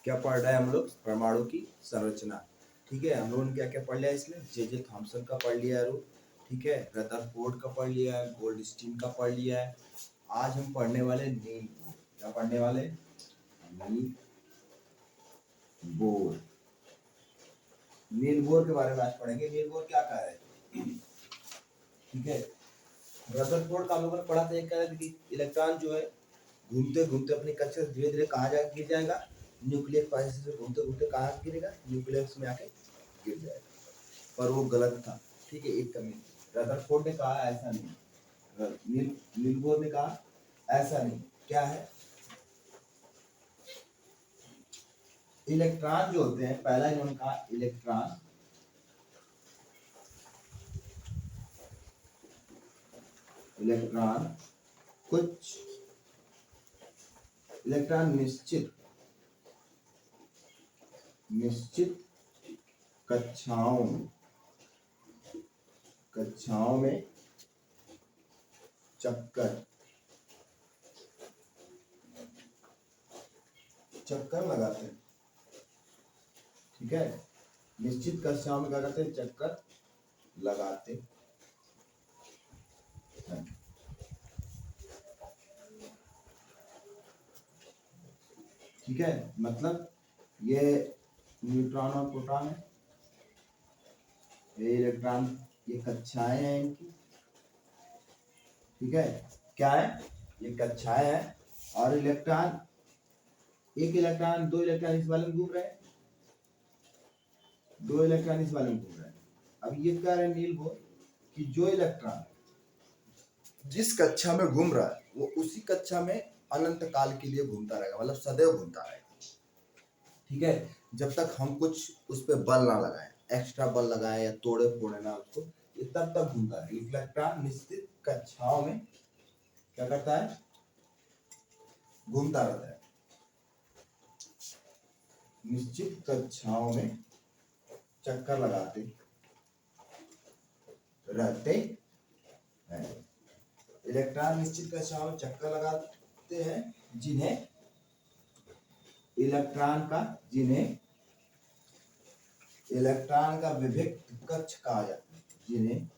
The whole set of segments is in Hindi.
क्या पढ़ रहे हैं हम लोग? परमाणु की संरचना। ठीक है, हम लोगों ने क्या क्या पढ़ लिया इसमें? जे थॉमसन का पढ़ लिया है, ठीक है, रदरफोर्ड का पढ़ लिया है, गोल्डस्टीन का पढ़ लिया है। आज हम पढ़ने वाले नील बोर। क्या पढ़ने वाले? Niels Bohr. नील बोर के बारे में आज पढ़ेंगे। नील बोर क्या कहा है? ठीक है, रदरफोर्ड का हम लोगों ने पढ़ा था, कह रहे थे कि इलेक्ट्रॉन जो है घूमते घूमते अपनी कक्षा से धीरे धीरे कहाँ जाकर गिर जाएगा? न्यूक्लियस पास से घूमते घूमते कहाँ गिरेगा? न्यूक्लियस में आके गिर जाएगा। पर वो गलत था। ठीक है, एक कमी। रदरफोर्ड ने कहा ऐसा नहीं, नील बोर ने कहा ऐसा नहीं। क्या है? इलेक्ट्रॉन जो होते हैं, पहला इन्होंने कहा इलेक्ट्रॉन कुछ इलेक्ट्रॉन निश्चित कक्षाओं में चक्कर लगाते हैं। ठीक है, निश्चित कक्षाओं में क्या करते हैं? चक्कर लगाते हैं। ठीक है, मतलब ये न्यूट्रॉन और प्रोटॉन है, ये इलेक्ट्रॉन, ये कक्षाएं हैं इनकी। ठीक है, क्या है? ये कक्षाएं हैं। और इलेक्ट्रॉन, एक इलेक्ट्रॉन, दो इलेक्ट्रॉन इस वाले में घूम रहे हैं, दो इलेक्ट्रॉन इस वाले में घूम रहे हैं। अब ये कह रहे हैं नील बोर कि जो इलेक्ट्रॉन जिस कक्षा में घूम रहा है वो उसी कक्षा में अनंत काल के लिए घूमता रहेगा, मतलब सदैव घूमता रहेगा। ठीक है, जब तक हम कुछ उस पर बल ना लगाए, एक्स्ट्रा बल लगाए या तोड़े फोड़े ना उसको, ये तब तक घूमता है। इलेक्ट्रॉन निश्चित कक्षाओं में क्या करता है? घूमता रहता है। निश्चित कक्षाओं में चक्कर लगाते रहते हैं। इलेक्ट्रॉन निश्चित कक्षाओं में चक्कर लगाते हैं, जिन्हें इलेक्ट्रॉन का विभक्त कक्ष कहा जाता है। जिन्हें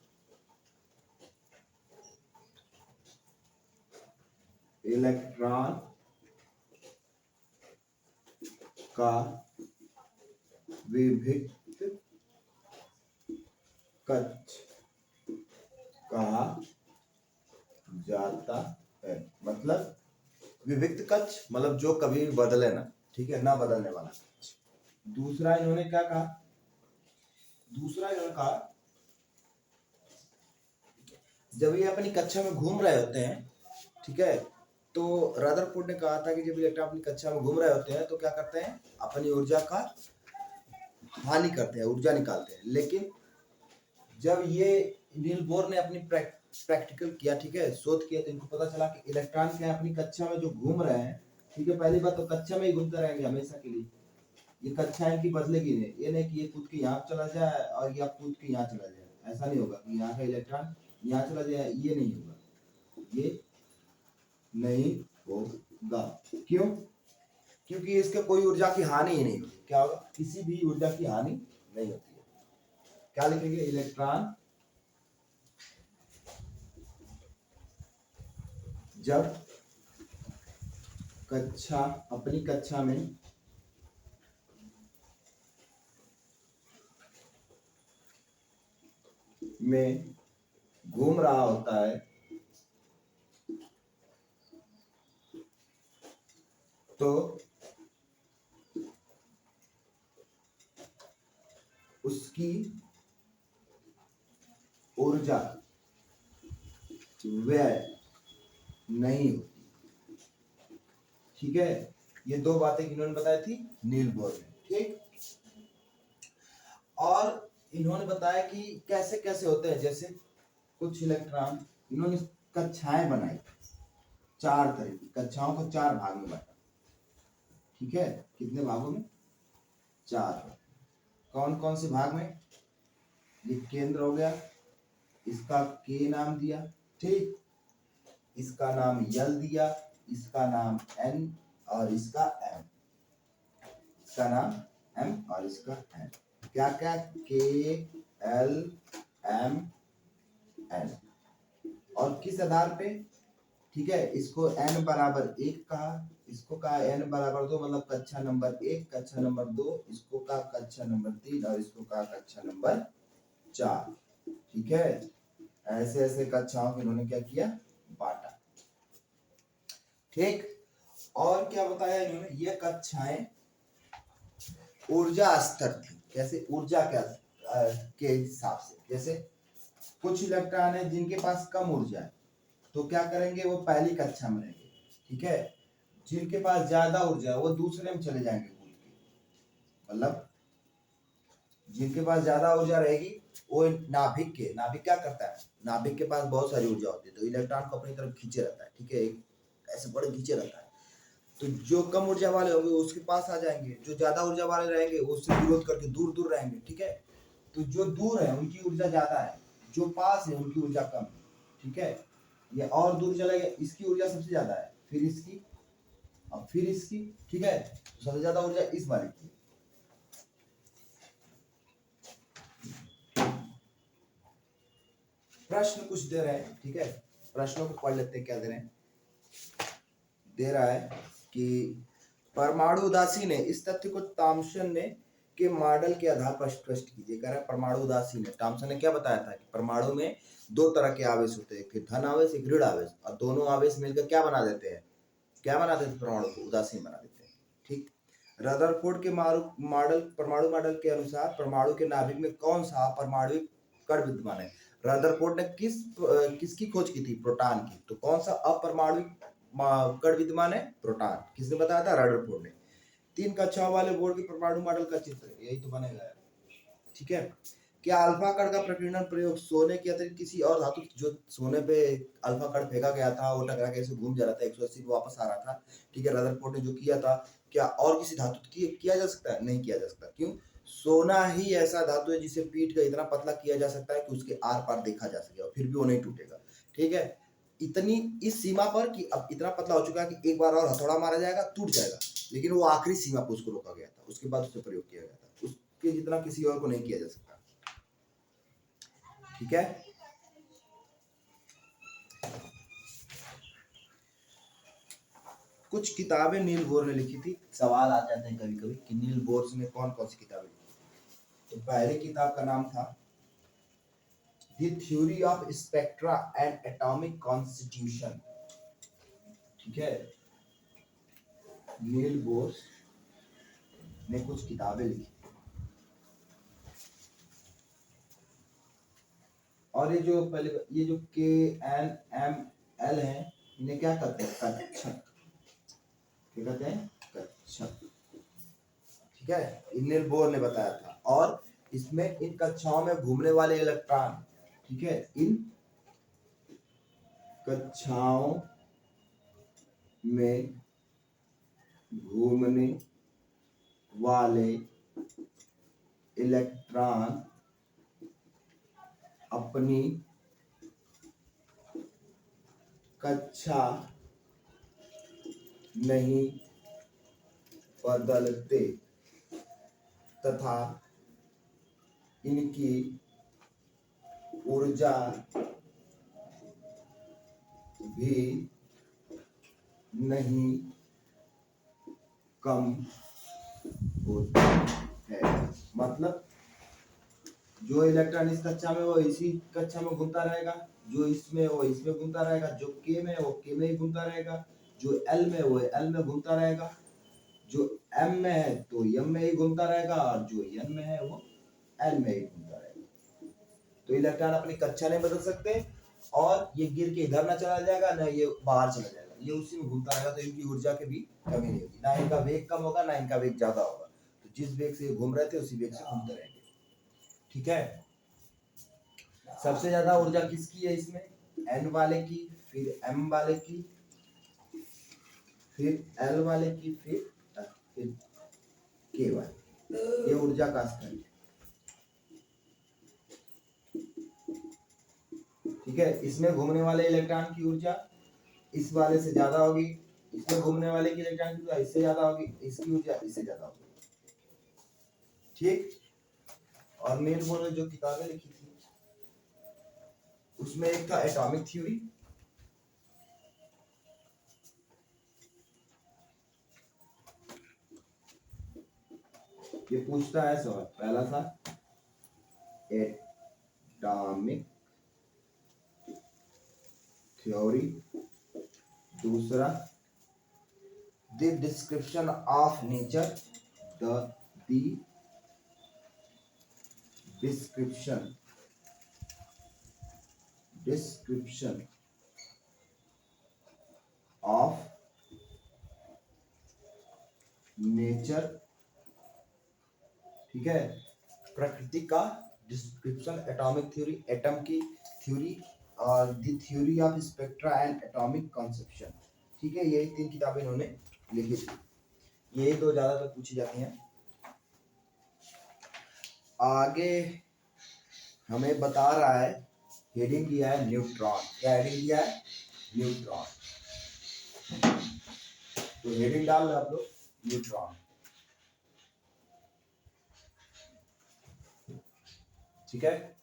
इलेक्ट्रॉन का विभक्त कक्ष कहा जाता है। मतलब विभक्त कक्ष मतलब जो कभी बदले ना, ठीक है, ना बदलने वाला। दूसरा इन्होंने क्या कहा? दूसरा इन्होंने कहा जब ये अपनी कक्षा में घूम रहे होते हैं, ठीक है, तो रदरफोर्ड ने कहा था कि जब इलेक्ट्रॉन अपनी कक्षा में घूम रहे होते हैं तो क्या करते हैं? अपनी ऊर्जा का हानि करते हैं, ऊर्जा निकालते हैं। लेकिन जब ये नील बोर ने अपनी प्रैक्टिकल किया, ठीक है, शोध किया, तो इनको पता चला कि इलेक्ट्रॉन क्या अपनी कक्षा में जो घूम रहे हैं, ठीक है, पहली बात तो कक्षा में ही घूमते रहेंगे हमेशा के लिए। ये कक्षा इनकी बदलेगी नहीं। ये नहीं कि ये कूद के यहाँ चला जाए और या कूद के यहाँ चला जाए, ऐसा नहीं होगा कि यहाँ का इलेक्ट्रॉन यहाँ चला जाए, ये नहीं होगा, ये नहीं होगा। क्यों? क्योंकि इसके कोई ऊर्जा की हानि ही नहीं होती। क्या होगा? किसी भी ऊर्जा की हानि नहीं होती है। क्या लिखेंगे? इलेक्ट्रॉन जब अपनी कक्षा में घूम रहा होता है तो उसकी ऊर्जा व्यय नहीं होती। ठीक है, ये दो बातें इन्होंने बताई थी नील बोर ने। ठीक, और इन्होंने बताया कि कैसे कैसे होते हैं। जैसे कुछ इलेक्ट्रॉन, इन्होंने कक्षाएं बनाई, चार तरह की कक्षाओं को चार भाग में बांटा। ठीक है, कितने भागों में? चार। कौन कौन से भाग में? ये केंद्र हो गया, इसका के नाम दिया, ठीक, इसका नाम यल दिया, इसका नाम एन और इसका एम। इसका नाम m और इसका n, क्या क्या k l m n, और किस आधार पे, ठीक है, इसको n बराबर 1 कहा, इसको कहा n बराबर 2, मतलब कक्षा नंबर 1, कक्षा नंबर 2, इसको कहा कक्षा नंबर 3 और इसको कहा कक्षा नंबर 4, ठीक है। ऐसे ऐसे कक्षाओं को इन्होंने क्या किया, बांटा, ठीक। और क्या बताया इन्होंने, ये कक्षाएं ऊर्जा स्तर थी, कैसे, ऊर्जा के हिसाब से, जैसे कुछ इलेक्ट्रॉन है जिनके पास कम ऊर्जा है तो क्या करेंगे, वो पहली कक्षा में रहेंगे, ठीक है। जिनके पास ज्यादा ऊर्जा है वो दूसरे में चले जाएंगे कूद के, मतलब जिनके पास ज्यादा ऊर्जा रहेगी वो नाभिक क्या करता है, नाभिक के पास बहुत सारी ऊर्जा होती है तो इलेक्ट्रॉन को अपनी तरफ खींचे रहता है, ठीक है, ऐसे बड़े खींचे रहता है। तो जो कम ऊर्जा वाले होंगे उसके पास आ जाएंगे, जो ज्यादा ऊर्जा वाले रहेंगे वो उससे विरोध करके दूर दूर रहेंगे, ठीक है। तो जो दूर है उनकी ऊर्जा ज्यादा है, जो पास है उनकी ऊर्जा कम है, ठीक है। ये और दूर चला गया, इसकी ऊर्जा सबसे ज्यादा है, फिर इसकी, अब फिर इसकी, ठीक है। तो सबसे ज्यादा ऊर्जा इस वाले की। प्रश्न कुछ दे रहे हैं, ठीक है, प्रश्नों को पढ़ लेते हैं, क्या दे रहे हैं, दे रहा है कि परमाणु उदासीन है, इस तथ्य को थॉम्सन ने के मॉडल के आधार पर स्पष्ट कीजिए। कह रहा है परमाणु उदासीन है, थॉम्सन ने क्या बताया था कि परमाणु में दो तरह के आवेश होते हैं, एक धन आवेश, एक ऋण आवेश, और दोनों आवेश मिलकर क्या बना देते हैं, क्या बना देते हैं, परमाणु को उदासीन बना देते हैं, ठीक। रदरफोर्ड के परमाणु मॉडल के अनुसार परमाणु के नाभिक में कौन सा परमाणु कण विद्यमान है। रदरफोर्ड ने किसकी खोज की थी, प्रोटॉन की, तो कौन सा अपरमाणु कण विद्यमान है, प्रोटॉन, किसने बताया था, रदरफोर्ड ने। 3 कक्षाओं वाले बोर्ड के परमाणु मॉडल का चित्र यही तो बनेगा, ठीक है। क्या अल्फा कण का प्रकीर्णन प्रयोग सोने के अतिरिक्त किसी और धातु, जो सोने पे अल्फा कण फेंका गया था वो टकरा के ऐसे घूम जा रहा था 180 पे वापस आ रहा था, ठीक है, रदरफोर्ड ने जो किया था, क्या और किसी धातु किया जा सकता है, नहीं किया जा सकता, क्यों, सोना ही ऐसा धातु है जिसे पीट कर इतना पतला किया जा सकता है कि उसके आर पार देखा जा सके और फिर भी वो नहीं टूटेगा, ठीक है। इतनी इस सीमा पर कि अब इतना पतला हो चुका है कि एक बार और हथौड़ा मारा जाएगा टूट जाएगा, लेकिन वो आखिरी सीमा पर उसको रोका गया था, उसके बाद उससे प्रयोग किया गया था, उसके जितना किसी और को नहीं किया जा सकता, ठीक है। कुछ किताबें नील बोर ने लिखी थी, सवाल आ जाते हैं कभी कभी कि नील बोर ने कौन कौन सी किताबें लिखी। तो पहली किताब का नाम था the theory of spectra and atomic constitution, ठीक है, नील बोर ने कुछ किताबें लिखी। और ये जो पहले ये जो KNML है इन्हें क्या कहते हैं, कक्षक, क्या कहते हैं, कक्षक, ठीक है, नील बोर ने बताया था। और इसमें इन कक्षाओं में घूमने वाले इलेक्ट्रॉन, ठीक है, इन कक्षाओं में घूमने वाले इलेक्ट्रॉन अपनी कक्षा नहीं बदलते तथा इनकी ऊर्जा भी नहीं कम होती है। मतलब जो इलेक्ट्रॉन इस कक्षा में वो इसी कक्षा में घूमता रहेगा, जो इसमें वो इसमें घूमता रहेगा, जो K में वो K में ही घूमता रहेगा, जो L में वो L में घूमता रहेगा, जो M में है तो M में ही घूमता रहेगा, और जो N में है वो L में ही घूमता रहेगा। तो इलेक्ट्रॉन अपनी कक्षा नहीं बदल सकते, और ये गिर के इधर ना चला जाएगा ना ये बाहर चला जाएगा, ये उसी में घूमता रहेगा, तो इनकी ऊर्जा की भी कमी नहीं होगी, ना इनका वेग कम होगा ना इनका वेग ज्यादा होगा, तो जिस वेग से घूम रहे थे उसी वेग से घूमते रहेंगे, ठीक है। सबसे ज्यादा ऊर्जा किसकी है इसमें, N वाले की, फिर M वाले की, फिर L वाले की, फिर K वाले, ये ऊर्जा का स्तर है, ठीक है। इसमें घूमने वाले इलेक्ट्रॉन की ऊर्जा इस वाले से ज्यादा होगी, इसमें घूमने वाले की इलेक्ट्रॉन की ऊर्जा इससे ज्यादा होगी, इसकी ऊर्जा इससे ज्यादा होगी, ठीक। और मेल बोलो जो किताबें लिखी थी उसमें एक था एटॉमिक थ्योरी, ये पूछता है सवाल पहला था एटॉमिक थ्योरी, दूसरा the description of nature, the description of nature, ठीक है, प्रकृति का डिस्क्रिप्शन, एटॉमिक थ्योरी, एटम की थ्योरी, और the theory of spectra and atomic conception, ठीक है। यही 3 किताबें इन्होंने लिखी थी, यही दो ज्यादातर पूछी जाती हैं। आगे हमें बता रहा है, हेडिंग दिया है न्यूट्रॉन, क्या हेडिंग दिया है? न्यूट्रॉन। तो हेडिंग डाल रहे आप लोग न्यूट्रॉन, ठीक है।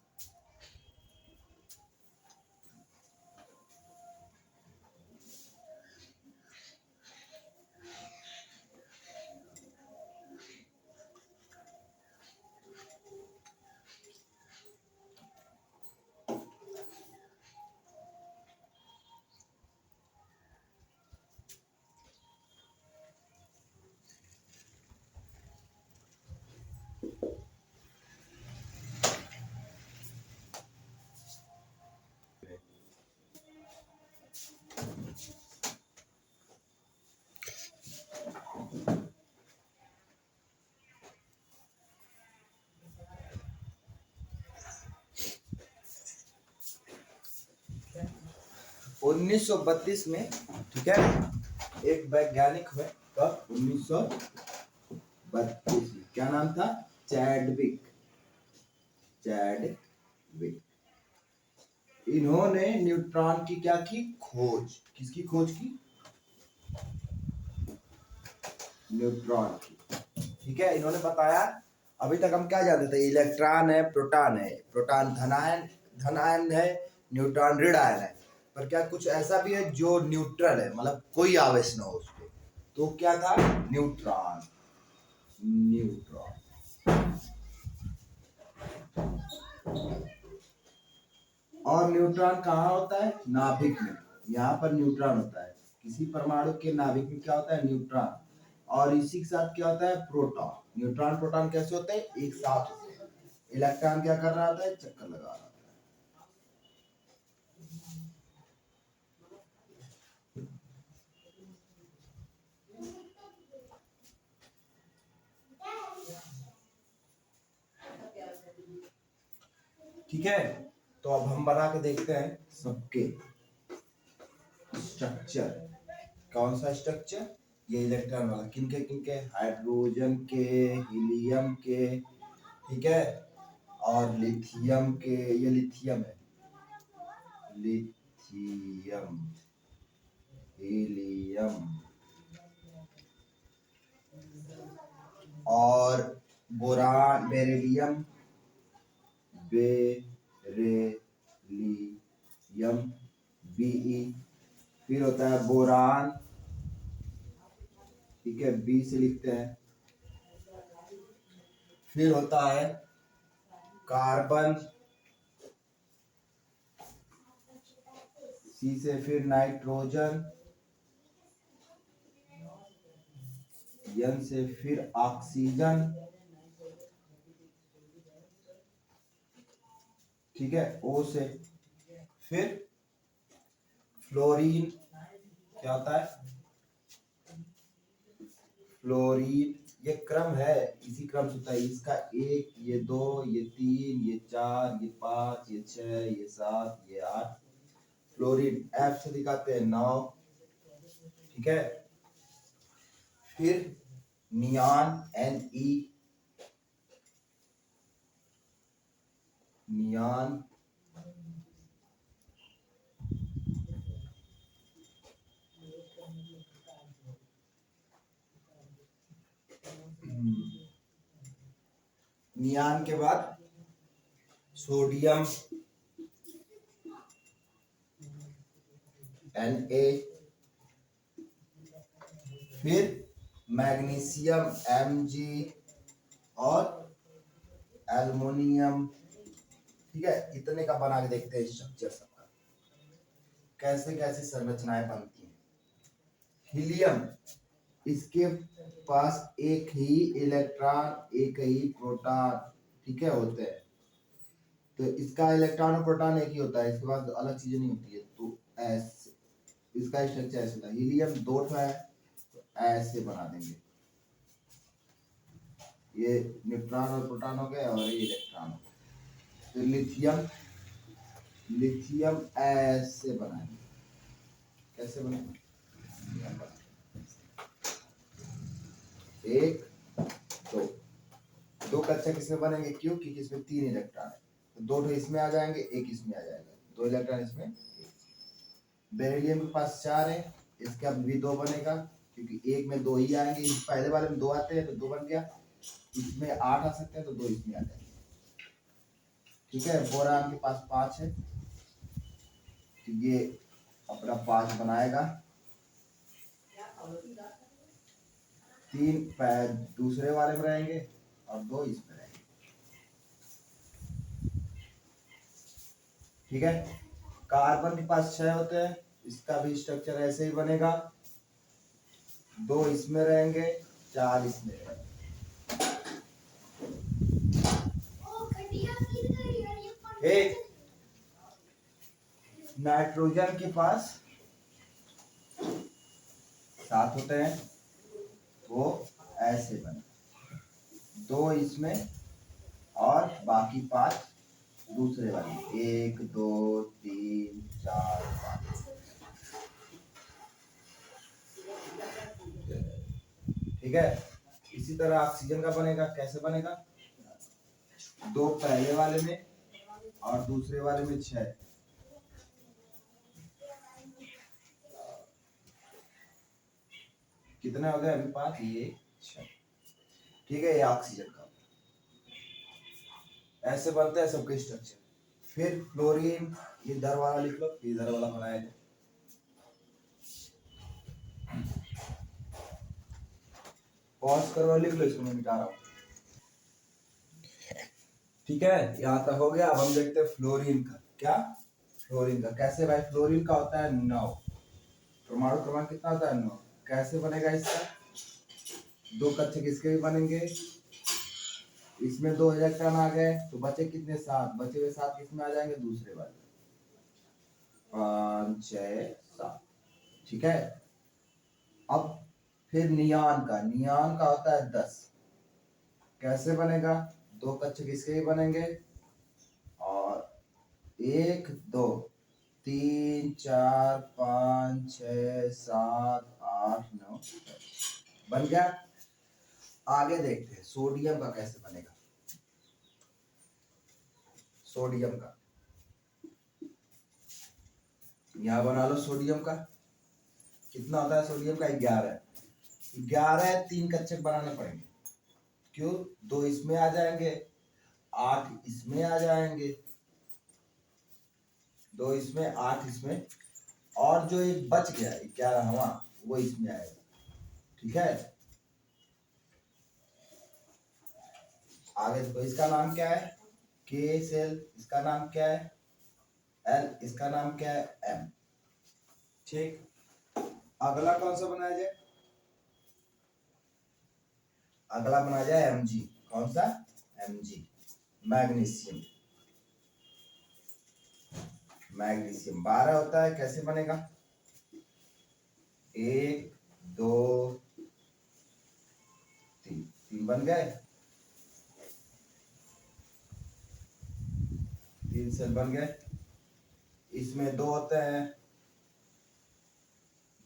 उन्नीस सौ 32 में, ठीक है, एक वैज्ञानिक हुए, कब? 1932 में। क्या नाम था? चैडविक। इन्होंने न्यूट्रॉन की क्या की? खोज। किसकी खोज की? न्यूट्रॉन की, ठीक है। इन्होंने बताया, अभी तक हम क्या जानते थे? इलेक्ट्रॉन है, प्रोटॉन है, प्रोटॉन धन आयन है, न्यूट्रॉन ऋण आयन है, पर क्या कुछ ऐसा भी है जो न्यूट्रल है, मतलब कोई आवेश ना हो उसपे, तो क्या था? न्यूट्रॉन। और न्यूट्रॉन कहाँ होता है? नाभिक में। यहाँ पर न्यूट्रॉन होता है, किसी परमाणु के नाभिक में क्या होता है? न्यूट्रॉन। और इसी के साथ क्या होता है? प्रोटॉन। न्यूट्रॉन प्रोटॉन कैसे होते हैं? एक साथ होते हैं। इलेक्ट्रॉन क्या कर रहा होता है? चक्कर लगा रहा होता है। ठीक है। तो अब हम बना के देखते हैं सबके स्ट्रक्चर। कौन सा स्ट्रक्चर? ये इलेक्ट्रॉन वाला। किनके? हाइड्रोजन के, हीलियम के, ठीक है, और लिथियम के। ये लिथियम है, लिथियम, हीलियम, और बोरान, बेरिलियम, बीई। फिर होता है बोरान, ठीक है, बी से लिखते हैं। फिर होता है कार्बन, सी से फिर नाइट्रोजन, एन से फिर ऑक्सीजन, ठीक है, ओ से फिर फ्लोरीन। क्या होता है? फ्लोरीन। ये क्रम है, इसी क्रम से होता है। इसका 1, ये 2, ये 3, ये 4, ये 5, ये 6, ये 7, ये 8। फ्लोरीन। एफ से दिखाते हैं 9, ठीक है। फिर नियॉन, NE, नियॉन। नियान के बाद सोडियम Na, फिर मैग्नीशियम Mg और एल्युमिनियम। ठीक है, इतने का बना के देखते हैं स्ट्रक्चर सबका, कैसे कैसे संरचनाएं बनती हैं। हीलियम, इसके पास एक ही इलेक्ट्रॉन एक ही प्रोटॉन, ठीक है, होते हैं। तो इसका इलेक्ट्रॉन और प्रोटॉन एक ही होता है, इसके पास अलग चीजें नहीं होती है। तो ऐसे इसका स्ट्रक्चर ऐसे होता है। हीलियम दो है, तो ऐसे बना देंगे। ये न्यूट्रॉन और प्रोटॉन हो गए और ये इलेक्ट्रॉन हो गए। तो लिथियम, लिथियम ऐसे बनाएंगे। कैसे बनेगा? एक दो, दो कक्षा किसमें बनेंगे? क्यों? क्योंकि इसमें 3 इलेक्ट्रॉन है, तो दो इसमें आ जाएंगे, एक इसमें आ जाएगा, 2 इलेक्ट्रॉन इसमें। बेरिलियम के पास 4 है, इसका भी 2 बनेगा, क्योंकि एक में 2 ही आएंगे। पहले वाले में 2 आते हैं तो 2 बन गया। इसमें 8 आ सकते हैं तो 2 इसमें आ जाएंगे। ठीक है, बोरान के पास 5 है, तो ये अपना 5 बनाएगा। 3 दूसरे वाले में रहेंगे और 2 इसमें रहेंगे। ठीक है, कार्बन के पास 6 होते हैं, इसका भी स्ट्रक्चर ऐसे ही बनेगा। 2 इसमें रहेंगे, 4 इसमें रहेंगे। एक नाइट्रोजन के पास 7 होते हैं, वो ऐसे बने, 2 इसमें और बाकी 5 दूसरे वाले। 1 2 3 4 5। ठीक है, इसी तरह ऑक्सीजन का बनेगा। कैसे बनेगा? 2 पहले वाले में और दूसरे वाले में 6। कितने हो गए अभी? 5, ये 6। ठीक है, ये ऑक्सीजन का ऐसे बनते हैं सबके स्ट्रक्चर। फिर फ्लोरीन, इधर वाला लिख लो, इधर वाला बनाएगा। पॉज करो, लिख लो, इसको मैं मिटा रहा हूँ। ठीक है, यहाँ तक हो गया। अब हम देखते हैं फ्लोरीन का। क्या? फ्लोरीन का कैसे भाई? फ्लोरीन का होता है 9, परमाणु क्रमांक कितना होता है? 9। कैसे बनेगा इसका? 2 कक्षक किसके भी बनेंगे, इसमें 2 इलेक्ट्रॉन आ गए तो बचे कितने? 7। बचे हुए 7 किसमें आ जाएंगे? दूसरे वाले। 5 6 7। ठीक है, अब फिर नियान का। नियान का होता है 10। कैसे बनेगा? 2 कक्षक इसके भी बनेंगे और 1 2 3 4 5 6 7 8 9 बन गया। आगे देखते हैं सोडियम का कैसे बनेगा। सोडियम का यहां बना लो। सोडियम का कितना होता है? सोडियम का 11। 11 3 कक्षक बनाने पड़ेंगे। क्यों? 2 इसमें आ जाएंगे, 8 इसमें आ जाएंगे, 2 इसमें 8 इसमें, और जो एक बच गया 11वां वो इसमें आएगा। ठीक है, आगे देखो, इसका नाम क्या है? के सेल। इसका नाम क्या है? एल। इसका नाम क्या है? एम। ठीक, अगला कौन सा बनाया जाए? अगला बनाया जाए Mg। कौन सा? Mg, magnesium. मैग्नीशियम 12 होता है। कैसे बनेगा? 1 2 3। 3 बन गए, 3 सेल बन गए। इसमें 2 होते हैं,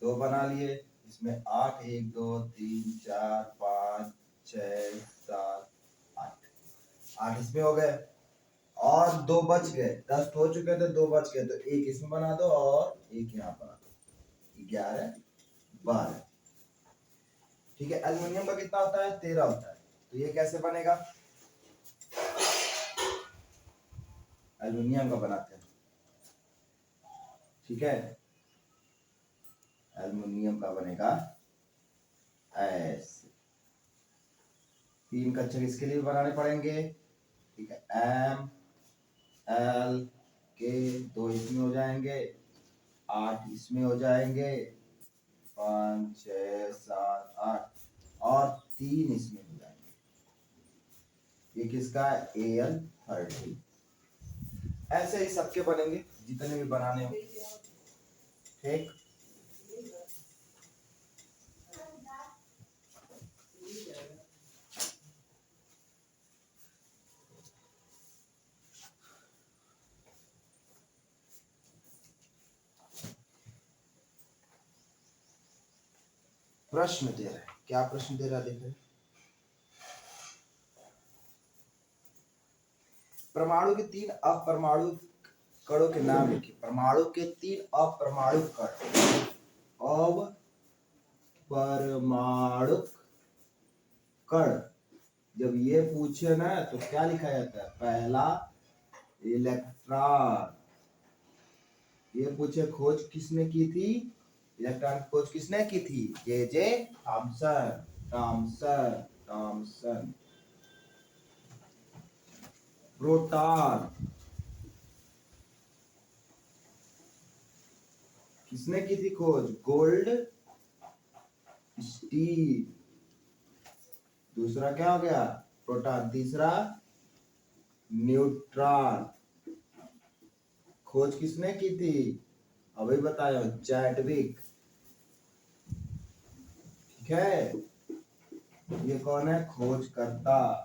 2 बना लिए। इसमें 8 1 2 3 4 5 6 7 8। 8 इसमें हो गए और 2 बच गए। 10 हो चुके थे, 2 बच गए, तो 1 इसमें बना दो और 1 यहाँ बना दो। 11 12। ठीक है, एल्युमिनियम का कितना होता है? 13 होता है। तो ये कैसे बनेगा? एल्युमिनियम का बनाते हैं, ठीक है। एल्युमिनियम का बनेगा ऐसे। 3 कक्षक इसके लिए बनाने पड़ेंगे, ठीक है। एम एल के 2 इसमें हो जाएंगे, 8 इसमें हो जाएंगे, 5 6 7 8 और 3 इसमें हो जाएंगे। ये किसका है? Al30। ऐसे ही सबके बनेंगे जितने भी बनाने हो, ठीक। प्रश्न दे रहा है, क्या प्रश्न दे रहा है देखें। परमाणु के 3 अपरमाणु कणों के नाम लिखिए। परमाणु के 3 अपरमाणु कण। अपरमाणु कण जब ये पूछे ना तो क्या लिखा जाता है? पहला इलेक्ट्रॉन। ये पूछे खोज किसने की थी? इलेक्ट्रॉन खोज किसने की थी? J Thomson. Thomson Thomson. Proton किसने की थी खोज? Goldstein. दूसरा क्या हो गया? प्रोटॉन। तीसरा न्यूट्रॉन। खोज किसने की थी? अभी बताया, चैडविक, ठीक है। ये कौन है? खोजकर्ता।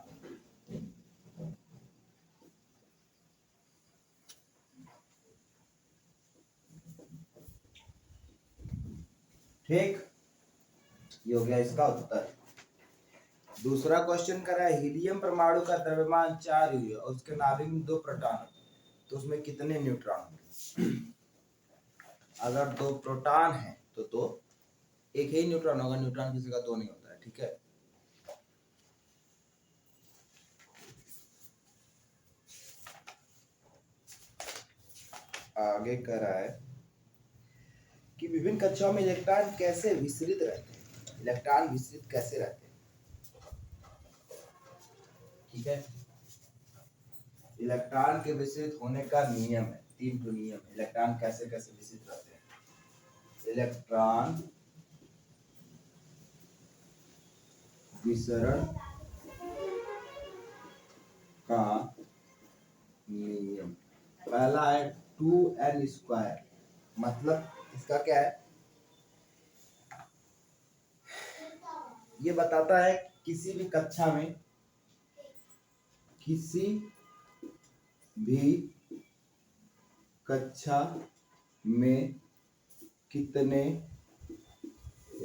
ठीक, ये हो गया इसका उत्तर। दूसरा क्वेश्चन करा है, हीलियम परमाणु का द्रव्यमान 4 है और उसके नाभिक में 2 प्रोटॉन, तो उसमें कितने न्यूट्रॉन होंगे? अगर 2 प्रोटॉन है तो 2, एक ही न्यूट्रॉन होगा, न्यूट्रॉन किसी का 2 नहीं होता है, ठीक है। आगे करा है कि विभिन्न कक्षाओं में इलेक्ट्रॉन कैसे विसरित रहते हैं। इलेक्ट्रॉन विसरित कैसे रहते हैं, ठीक है। इलेक्ट्रॉन के विसरित होने का नियम है, 3 नियम है। इलेक्ट्रॉन कैसे कैसे विसरित रहते हैं। इलेक्ट्रॉन विसरण का नियम पहला है 2n²। मतलब इसका क्या है? ये बताता है किसी भी कक्षा में, किसी भी कक्षा में कितने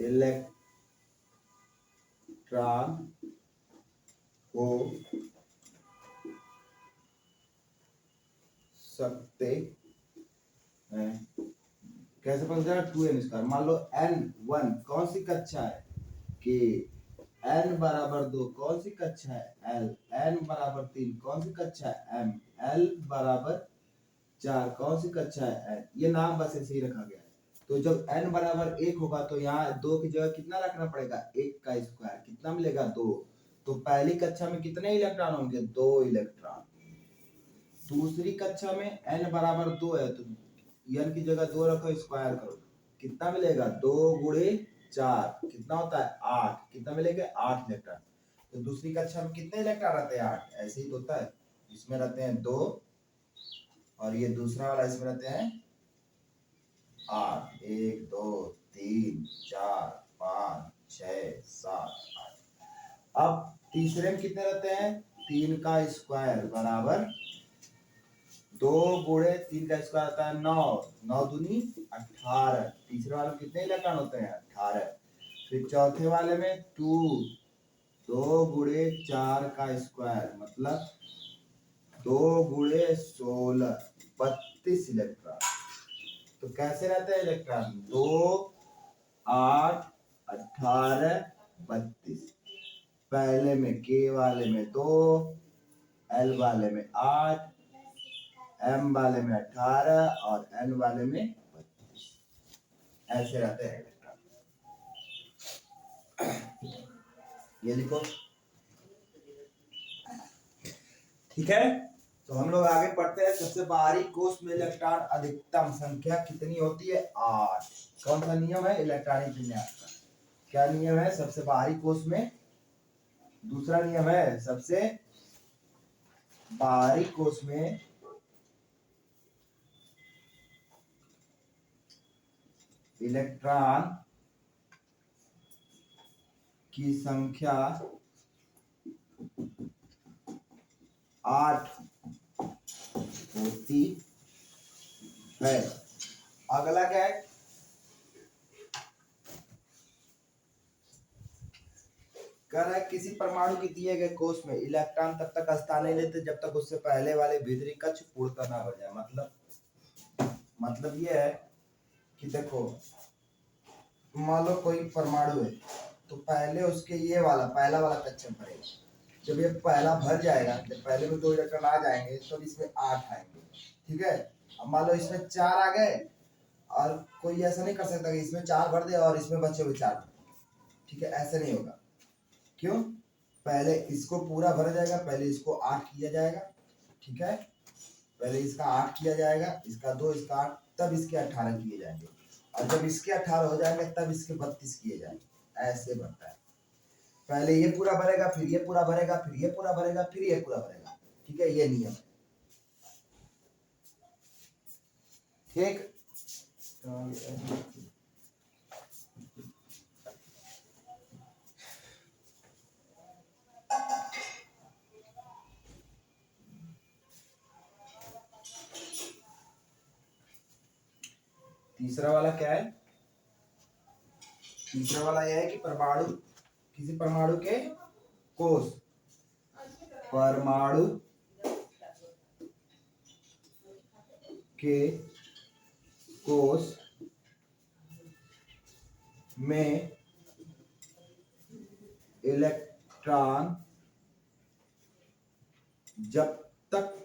इलेक्ट्रॉन हो सकते हैं। कैसे पता चला? 2n²। मान लो n1 कौन सी कक्षा है? के। n बराबर 2 कौन सी कक्षा है? l। n बराबर 3 कौन सी कक्षा है? m। l बराबर 4 कौन सी कक्षा है? n। ये नाम बस ऐसे ही रखा गया है। तो जब n बराबर 1 होगा तो यहाँ 2 की जगह कितना रखना पड़ेगा? 1 का स्क्वायर। कितना मिलेगा? 2। तो पहली कक्षा में कितने इलेक्ट्रॉन होंगे? 2 इलेक्ट्रॉन। दूसरी कक्षा में n बराबर 2 है तो n की जगह 2 रखो, स्क्वायर करो, कितना मिलेगा? 2 गुणे 4 कितना होता है? 8। कितना मिलेगा? 8 इलेक्ट्रॉन। तो दूसरी कक्षा में कितने इलेक्ट्रॉन रहते हैं? 8। ऐसे ही तो होता है, इसमें रहते हैं 2 और ये दूसरा वाला इसमें रहते हैं 8। 1 2 3 4 5 6 7 8। अब तीसरे में कितने रहते हैं? 3 का स्क्वायर बराबर 2 गुणे 3 का स्क्वायर आता है 9। 9 दूनी 18। तीसरे वाले में कितने इलेक्ट्रॉन होते हैं? 18। फिर चौथे वाले में 2 गुणे 4 का स्क्वायर मतलब 2 गुणे 16 32 इलेक्ट्रॉन। तो कैसे रहते हैं इलेक्ट्रॉन? 2 8 18 32। पहले में के वाले में 2, एल वाले में 8 M वाले में 18 और N वाले में 32, ऐसे रहते हैं। ये लिखो, ठीक है। तो हम लोग आगे पढ़ते हैं। सबसे बाहरी कोष में इलेक्ट्रॉन अधिकतम संख्या कितनी होती है? 8। कौन सा नियम है? इलेक्ट्रॉनिक विन्यास का। क्या नियम है? सबसे बाहरी कोष में, दूसरा नियम है सबसे बाहरी कोष में इलेक्ट्रॉन की संख्या 8 होती है। अगला क्या है? कह रहा है किसी परमाणु के दिए गए कोष में इलेक्ट्रॉन तब तक स्थान नहीं लेते जब तक उससे पहले वाले भीतरी कक्ष पूर्णतः ना हो जाए। मतलब ये है कि देखो, मान लो कोई परमाणु है, तो पहले उसके ये वाला पहला वाला कक्षा भरेगा। जब ये पहला भर जाएगा, जब पहले में 2 इलेक्ट्रॉन आ जाएंगे तो इसमें 8 आएंगे, ठीक है। अब मान लो इसमें 4 आ गए, और कोई ऐसा नहीं कर सकता कि इसमें 4 भर दे और इसमें बचे हुए 4, ठीक है, ऐसे नहीं होगा। क्यों? पहले इसको पूरा भरा जाएगा, पहले इसको 8 किया जाएगा, ठीक है। पहले इसका 8 किया जाएगा, इसका 2, इसका 8, तब इसके 18 किए जाएंगे, और जब इसके 18 हो जाएंगे तब इसके 32 किए जाएंगे। ऐसे बनता है। पहले ये पूरा भरेगा, फिर ये पूरा भरेगा, फिर ये पूरा भरेगा, फिर ये पूरा भरेगा, ठीक है। ये नियम है, ठीक। तीसरा वाला क्या है? तीसरा वाला यह है कि किसी परमाणु के कोष, परमाणु के कोष में इलेक्ट्रॉन जब तक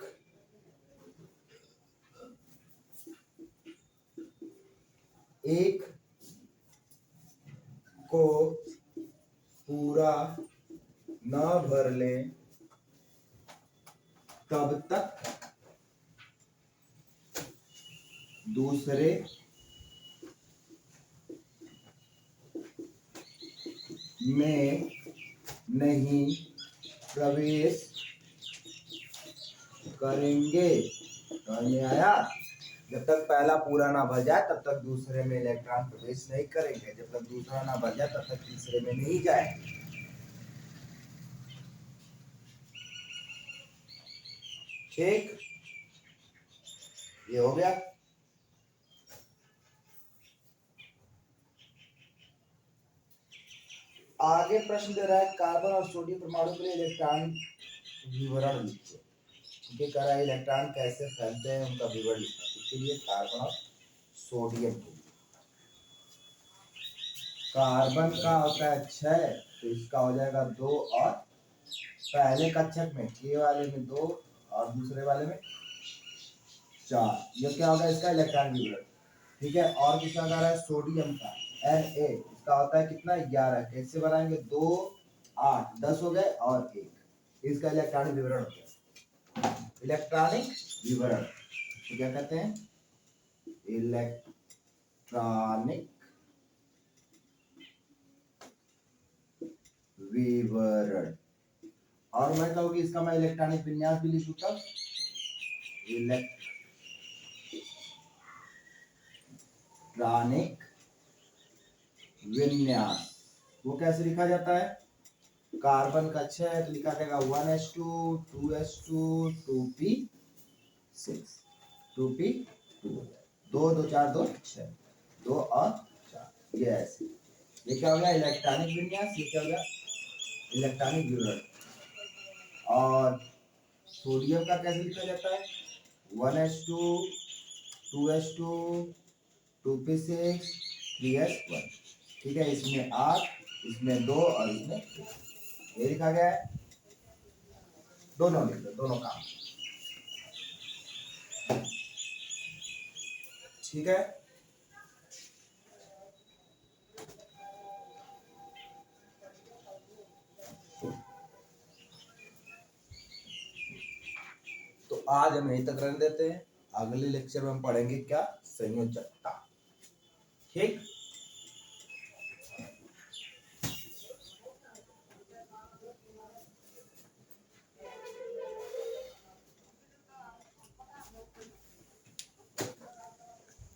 एक को पूरा न भर ले तब तक दूसरे में नहीं प्रवेश करेंगे। समझ में आया? जब तक पहला पूरा ना भर जाए तब तक दूसरे में इलेक्ट्रॉन प्रवेश नहीं करेंगे, जब तक दूसरा ना भर जाए तब तक तीसरे में नहीं जाएंगे। ठीक, ये हो गया। आगे प्रश्न दे रहा है कार्बन और सोडियम परमाणु के लिए इलेक्ट्रॉन विवरण लिखिए। ठीक है, कह रहा है इलेक्ट्रॉन कैसे फैलते हैं, उनका विवरण लिखना। इसके लिए कार्बन और सोडियम के लिए, कार्बन का होता है 6, तो इसका हो जाएगा 2, और पहले कक्षक में के वाले में 2 और दूसरे वाले में 4। ये क्या होगा? इसका इलेक्ट्रॉन विवरण, ठीक है। और कितना कह रहा है? सोडियम का Na, इसका होता है कितना? 11। कैसे बनाएंगे? 2, 8, 10 हो गए और 1, इसका इलेक्ट्रॉनिक विवरण हो गया। इलेक्ट्रॉनिक विवरण तो क्या कहते हैं? इलेक्ट्रॉनिक विवरण। और मैं कहूँ कि इसका मैं इलेक्ट्रॉनिक विन्यास भी लिखूंगा। इलेक्ट्रॉनिक विन्यास वो कैसे लिखा जाता है? कार्बन का 6 है तो लिखा जाएगा 1s2 2s2 2p6 2p2 2 2 4 2 6 2 और 4, ये ऐसे। ये क्या हो गया? इलेक्ट्रॉनिक विन्यास। ये क्या हो गया? इलेक्ट्रॉनिक विवरण। और सोडियम का कैसे लिखा जाता है? 1s2 2s2 2p6 3s1, ठीक है। इसमें 8, इसमें 2 और इसमें 2, ये लिखा गया है। दोनों लिख लो, दोनों काम। ठीक है। तो आज हम यहीं तक रहने देते हैं, अगले लेक्चर में हम पढ़ेंगे क्या, संयोजकता। ठीक।